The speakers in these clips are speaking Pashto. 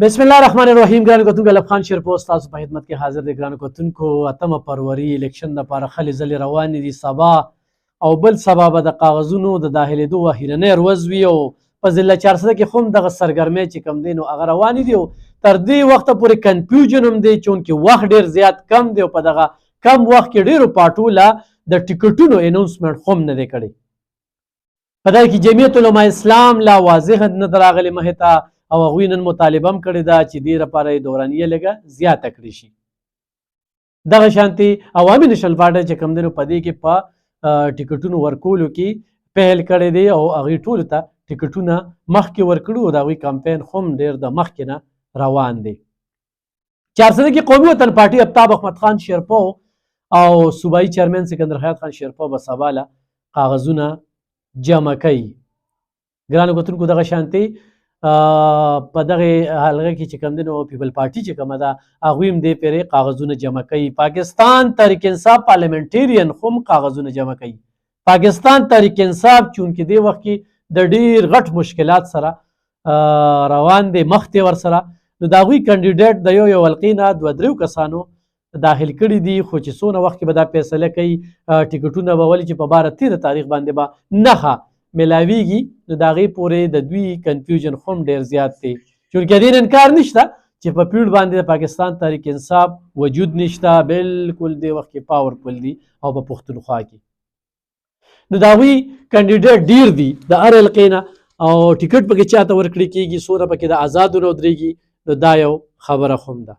بسم الله الرحمن الرحیم. ګرانو کتونکو الف خان شیرپور تاسو په خدمت کې حاضر دی. ګرانو کتونکو 8 فروری الیکشن لپاره خلې ځلې روانې دي. سبا او بل سبا به د کاغذونو د داخلېدو اخرنۍ ورځ وي او په ضلع چارسده کې خو هم دغه سرګرمۍ چې کوم دی نو هغه روانې دي او تر دې وخته پورې کنفیوژن هم دی چونکې وخت ډېر زیات کم دی او په دغه کم وخت کې ډېرو پارټو له د ټیکټونو اناونسمنټ خو هم نه دی کړی. په دغه کې جمعیت علما اسلام لا واضح نه ده راغلې مخې ته او هغوی نن مطالبه هم کړې ده چې دې لپاره یې دورانیه لږه زیاته کړې شي. دغه شانتې عوامي نیشنل پارټۍ چې کوم دی نو په دې کې په ټیکټونو ورکولو کې پیل کړی دی او هغوی ټولو ته ټیکټونه مخکې ورکړي او د هغوی کمپین خو هم ډېر د مخکې نه روان دی. چارسده کې قومي وطن پارټي آفتاب احمد خان شیرپو او صوبایي چیرمن سکندر حیات خان شیرپو به سبا له کاغذونه جمع کوي. ګرانو کتونکو دغه شانتې په دغه حلقه کې چې کوم دی نو پیپل پارټي چې کومه ده هغوی هم دې پیرې کاغذونه جمع کوي. پاکستان تحریک انصاف پارلمنټیرین خو هم کاغذونه جمع کوي. پاکستان تحریک انصاف چونکې دې وخت کې د ډېر غټ مشکلات سره روان دی مخ ته ورسره نو د هغوی کینډیډیټ د یو حلقې نه دوه دریو کسانو داخل کړي دي خو چې څونه وخت کې به دا فیصله کوي ټیکټونه به ولې چې په 12 تاریخ باندې به نښه ملاویږي نو د هغې پورې د دوی کنفیوژن خو هم ډېر زیات دی چونکې دې انکار نشته چې په پیړ باندې د پاکستان تحریک انصاف وجود نشته بالکل دې وخت کې پاورفل دي او په پښتونخوا کې نو د هغوی کینډیډیټ ډېر دي د هر حلقې نه او ټیکټ پکې چاته ورکړی کېږي څومره پکې د آزادو نه ودرېږي نو دا یو خبره خو هم ده.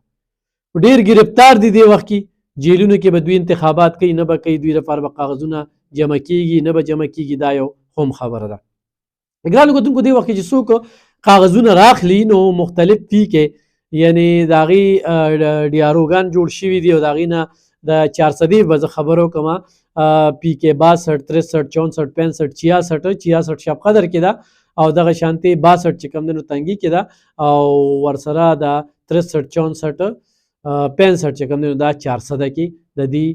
ډېر ګرفتار دي دې وخت کې جیلونو کې به دوی انتخابات کوي نه به کوي دوی لپاره به کاغذونه جمع کېږي نه به جمع کېږي دا یو هم خبره ده. ګرانو کتونکو دې وخت کې چې څوک کاغذونه راخلي نو مختلف پی کې یعنی د هغې ډیاروګان جوړ شوي دي او د هغې نه د 400 به زه خبرو کومه پی کې 62 63 64 65 66 شب قدر کې ده او دغه شانتې 62 چې کوم دی نو تنګي کې ده او ورسره د 63 64 65 چې کوم دی نو دا 400 کې د دې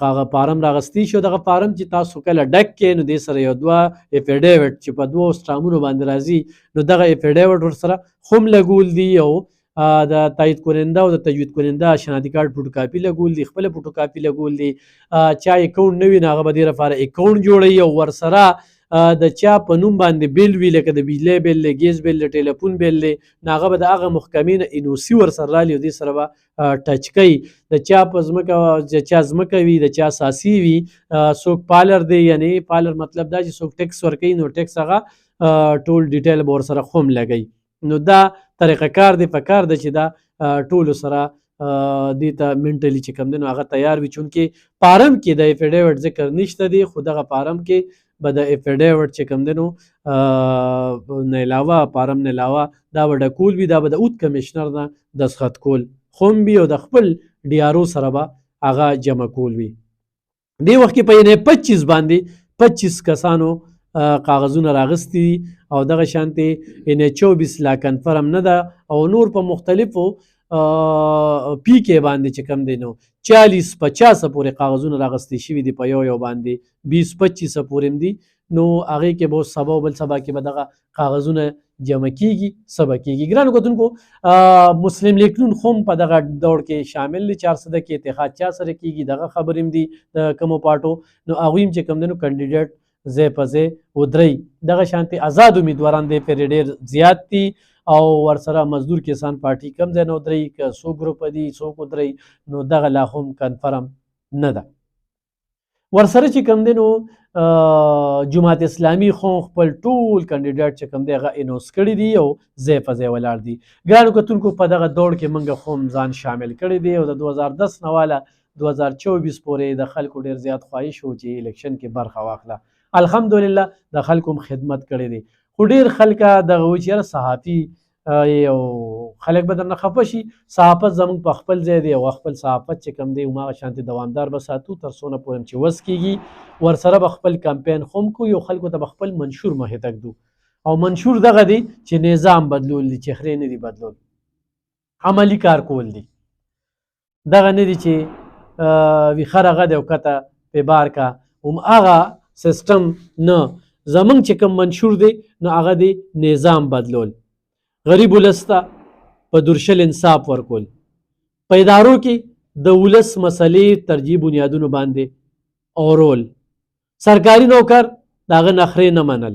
کاغه فارم راغستی شو. دغه فارم چې تاسو کله ډک کې نو دې سره یو دوه افیډیوټ چې په دوه سټامونو باندې راځي نو دغه افیډیوټ ورسره خو هم لګول دي او د تایید کننده او د تجوید کننده شناختی کارت فوټو کاپي لګول دي خپله فوټو کاپي لګول دي چا اکاونټ نه وي نو هغه به دې لپاره اکاونټ جوړوي او ورسره د چا په نوم باندې بیل وي لکه د بجلی بیل دی ګیس بیل دی ټیلیفون بیل دی نو هغه به د هغه محکمې نه انوسي ورسره رالي او دې سره به ټچ کوي. د چا په ځمکه د چا ځمکه وي د چا اساسي وي څوک پالر دی یعنی پالر مطلب دا چې څوک ټیکس ورکوي نو ټیکس هغه ټول ډیټیل به ورسره خو هم لګوي. نو دا طریقه کار دی په کار ده چې دا ټولو سره دې ته منټلي چې کوم دی نو هغه تیار وي چونکې فارم کې د افیډیوټ ذکر نشته دی خو دغه فارم کې به د افیډیوټ چې کوم دی نو نه علاوه فارم نه علاوه دا به ډکول وي دا به د اوت کمیشنر نه دستخط کول خو هم وي او د خپل ډي آر او سره به هغه جمع کول وي. دې وخت کې په یعنې 25 باندې 25 کسانو کاغذونه راغستي دي او دغه شانتې یعنې 24 لا کنفرم نه ده او نور په مختلفو پی کې باندې چې کم دی نو 40-50 پورې کاغذونه راغستې شوي دي په یو باندې 20-25 پورې هم دي نو هغې کې به سبا بل سبا کې به دغه کاغذونه جمع کېږي سبا کېږي. ګرانو کتونکو مسلم لیگ نون خو هم په دغه دوړ کې شامل دي 400 کې اتحاد چا سره کېږي دغه خبرې هم دي د کومو پارټو نو هغوی هم چې کوم دی نو کینډیډیټ ځای په ځای ودرئ. دغه شانتې آزاد امیدواران دی پرې ډېر زیات دي او ورسره مزدور کسان پارټي کم ځای نه ودرئ که څو ګروپ دي څوک ودرئ نو دغه لا هم کنفرم نه ده. ورسره چې کوم دی نو جماعت اسلامي خو خپل ټول کینډیډیټ چې کوم دی هغه اناونس کړي دي او ځای په ځای ولاړ دي. ګرانو کتونکو په دغه دوړ کې موږ خو هم ځان شامل کړی دی او د 2010 نه واله 2024 پورې د خلکو ډېر زیات خواهش و چې الیکشن کې برخه واخله. الحمدلله د خلکو هم خدمت کړی دی خو ډېر خلکه دغه وایي چې یاره صحافي او خلک به درنه خفه شي صحافت زموږ په خپل ځای دی او خپل صحافت چې کوم دی هماغه شانتې دوامدار به ساتو تر څونه پورې چې وس کېږي ورسره به خپل کمپین خو هم کوو یو خلکو ته به خپل منشور مخې ته ږدو او منشور دغه دی چې نظام بدلول دي چهرې نه دي بدلول عملي کار کول دي دغه نه دي چې ویښه رغه دی او کته پې بار کا هماغه سیسټم نه زمونږ چې کوم منشور دی نو هغه دی نظام بدلول غریب ولس ته په درشل انصاف ورکول. په ادارو کې د ولس مسلې ترجیح بنیادونو باندې اورول. سرکاري نوکر د هغه نخرې نه منل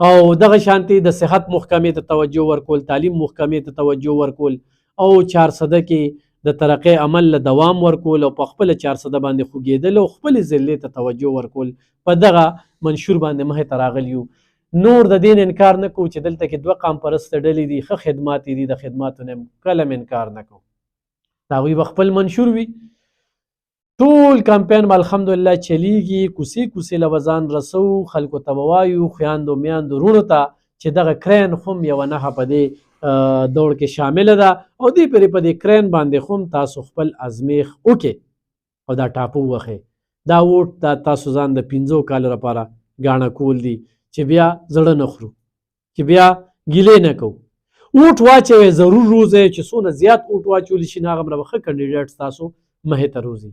او دغه شانتي د صحت محکمې ته توجه ورکول، تعلیم محکمې ته توجه ورکول او 400 کې د ترقی عمل له دوام ورکول او په خپل 400 باندې خوږېدل او خپل ضلع ته توجه ورکول. په دغه منشور باندې مخې ته راغلی یو. نور د دین انکار نه کوو چې دلته کې 2 قام پرست ډلې دي، ښه خدمات دي، د خدماتو نه کله انکار نه کوو. د هغوی به خپل منشور وي. ټول کمپین به الحمدلله چلیږي. کوڅې کوڅې له به ځان رسو، خلکو ته به وایو، خویندو میندو وروڼو ته چې دغه کرین خو هم یوه نښه په دې دوړ کې شامله ده او دې پرې په دې کرین باندې خو هم تاسو خپل ازمیخ وکړئ او دا ټاپه ووهئ. دا ووټ دا تاسو ځان د 5 کالو لپاره ګاڼه کول دي چې بیا زړه نه خورو، چې بیا ګیلې نه کوو. ووټ واچوئ، ضرور روزئ چې څونه زیات ووټ واچولی شي نو هغومره به ښه کینډیډیټ تاسو مخې ته روزي.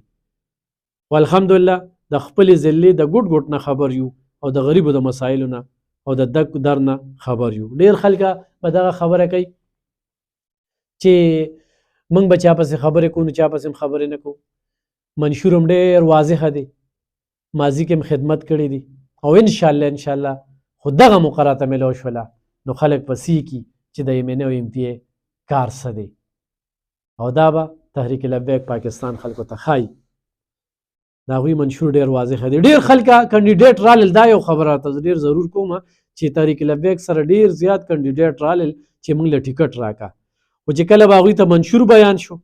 خو الحمدلله د خپلې ضلعې د ګوټ ګوټ نه خبر یو او د غریبو د مسایلو نه او د دک در نه خبر یو. ډېر خلکه په دغه خبره کوي چې موږ به چا پسې خبرې کوو نو چا پسې هم خبرې نه کوو. منشور هم ډېر واضحه دی، ماضي کې هم خدمت کړی دي او انشاءالله خو دغه مقرره میلاو شوله نو خلک به سیکي چې د MNA او MPA کار څه دی او دا به تحریک لبیک پاکستان خلکو ته ښایي. د هغوی منشور ډېر واضحه دی. ډېر خلکه کینډیډیټ رالل. دا یو خبره ته ډېر ضرور کوم چې تحریک لبیک سره ډېر زیات کینډیډیټ رالل چې موږ له ټیکټ راکړه. خو چې کله به هغوی ته منشور بیان شو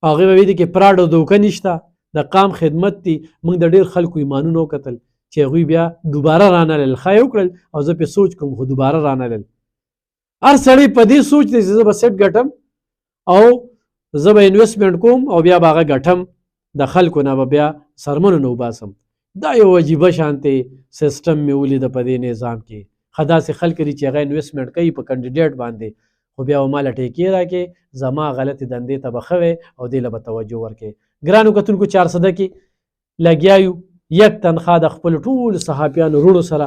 هغوی به ویلي کې پراډ او دوکه نشته، د قام خدمت دی. موږ د ډېر خلکو ایمانونه وکتل چې هغوی بیا دوباره رانلل. ښه یې وکړل او زه پې سوچ کوم خو دوباره رانلل. هر سړی په دې سوچ دی چې زه به سیټ ګټم او زه به انویسټمنټ کوم او بیا به هغه ګټم، د خلکو نه به بیا سرمنو نه وباسم. دا یو عجیبه شانتې سیسټم مې ولیده په دې نظام کې. ښه داسې خلک دي چې هغه انویسټمنټ کوي په کینډیډیټ باندې خو بیا به ماله ټیکې راکړې، زما غلطې دندې ته به ښه وی او دې له به توجه ورکړې. ګرانو کتونکو 400 کې لګیا یو، یک تنخوا د خپل ټول صحافیانو وروڼو سره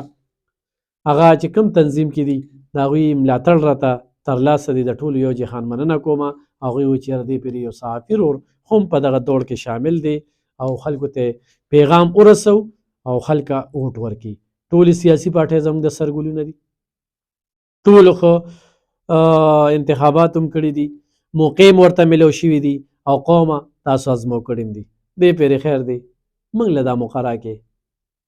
هغه چې کوم تنظیم کې دي د هغوی ملاتړ راته ترلاسه دي. د ټولو یو جهان مننه کوم. هغوی وایي چې دې پرې یو صحافي ورور هم په دغه دوړ کې شامل دی او خلکو ته پیغام ورسو او خلکه ووټ ورکړي. ټولې سیاسي پارټۍ زموږ د سر ګلونه دي، ټولو خو انتخابات هم کړي دي، موقع هم ورته میلاو شوي دي او قومه تاسو ازمو کړي هم دي. دې پرې خیر دی موږ له دا موقع راکړې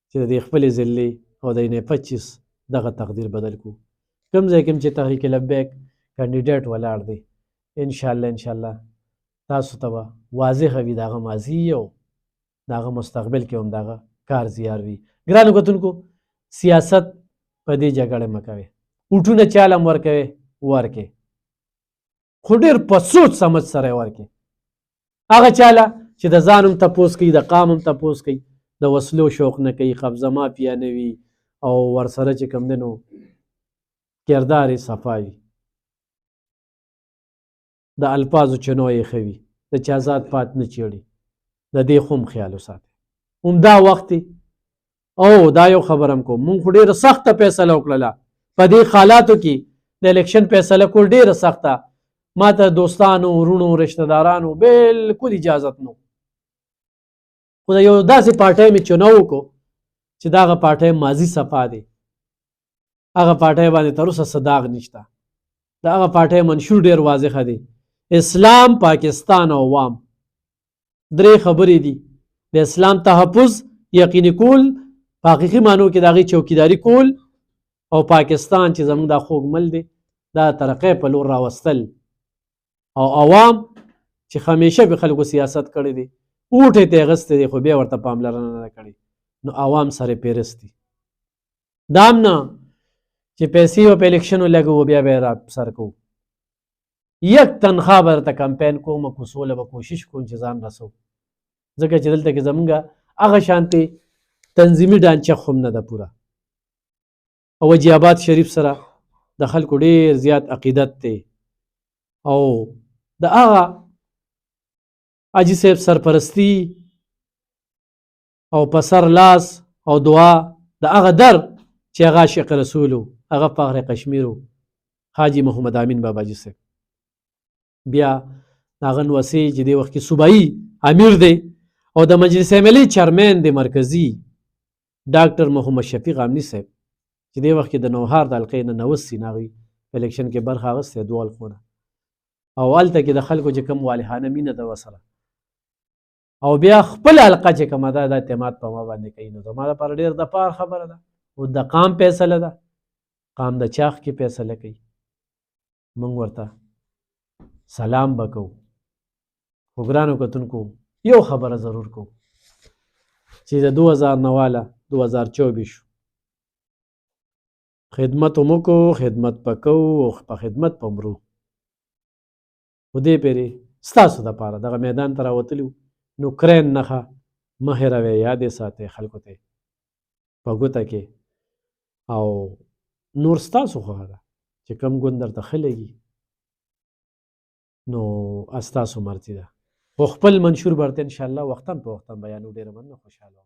چې د دې خپلې ضلعې او د 25 دغه تقدیر بدل کړو. کوم ځای کې چې تحریک لبیک کینډیډیټ ولاړ دی انشاءالله تاسو ته به واضحه وي د هغه ماضي او د هغه مستقبل کې هم د هغه کار زیار وي. ګرانو کتونکو سیاست په دې جګړه مه کوئ. ووټونه چاله هم ورکوئ ورکړئ خو ډېر په سوچ سمج سره یې ورکړئ. هغه چاله چې د ځان هم تپوس کوي، د قام هم تپوس کوي، د وسلو شوق نه کوي، قبضه مافیا نه وي او ورسره چې کوم دی نو کردار یې صفا وي، د الفاظو چنو یې ښه وي، د چا ذات پات نه چیړي. د دې خو هم خیال وساتئ. همدا وخت او دا یو خبر هم کوم، مونږ خو ډېره سخته فیصله وکړله په دې حالاتو کې د الیکشن فیصله کول ډېره سخته. ما ته دوستانو ورونو رشته دارانو بالکل اجازت نو، خو د یو داسې پارټۍ مې چنو وکړو چې د هغه پارټۍ ماضي صفا دی، هغه پارټۍ باندې تر اوسه څه داغ نشته. د هغه پارټۍ منشور ډېر واضحه دی، اسلام، پاکستان او عوام. درې خبرې دي، د اسلام تحفظ یقیني کول، په حقیقي معنو کې د هغې چوکیداري کول، او پاکستان چې زموږ دا خوږ مل دی دا ترقۍ په لور راوستل، او عوام چې همیشه به خلکو سیاست کړی دی، اوټ یې ته اخیستی دی خو بیا ورته پاملرنه نه کړې، نو عوام سره پیرست دي. دا هم نه چې پیسې به په الیکشنو لګوو بیا به یې را سر کوو. یک تنخوا به درته کمپین کوم او کوڅو به کوشش کوم چې ځان رسو، ځکه چې دلته کې زمونږ هغه شانتې تنظیمي ډانچه خو هم نه ده پوره. او وجی آباد شریف سره د خلکو ډېر زیات عقیدت دی او د هغه حاجي صاحب سرپرستی او په سر لاس او دعا د هغه در چې هغه عاشق رسولو، هغه فخر کشمیرو، حاجی محمد امین باباجي صاحب. بیا هغه نوسي چې دې وخت کې صوبایي امیر دی او د مجلس عملي چیرمین دی مرکزي ډاکټر محمد شفیق امني صاحب چې دې وخت کې د نوهار د حلقې نه 90 سیناغي الیکشن کې برخه اخیستې دوه حلقونه او هلته کې د خلکو چې کوم والهانه مینه ده ورسره او بیا خپل حلقه چې کومه ده د اعتماد په ما باندې کوي نو زما لپاره ډېر د پار خبره ده او د قام فیصله ده قام د چاخ کې فیصله کوي موږ ورته سلام بکو خو ګرانو کتونکو یو خبره ضرور کو چې د 2009 والا 2024 خدمت مو کو خدمت پکو او په خدمت پمرو خو دې پیرې ستاسو دپاره دغه میدان ته راوتلي نو کرین نښه مه هېروئ یادې ساتئ خلکو ته په ګوته کې او نور ستاسو خوښه ده چې کوم ګوند درته ښه لګي نو ستاسو مرضي ده خو خپل منشور برته انشاءالله وختاً په وختاً بیانو ډېره مننه خوشحاله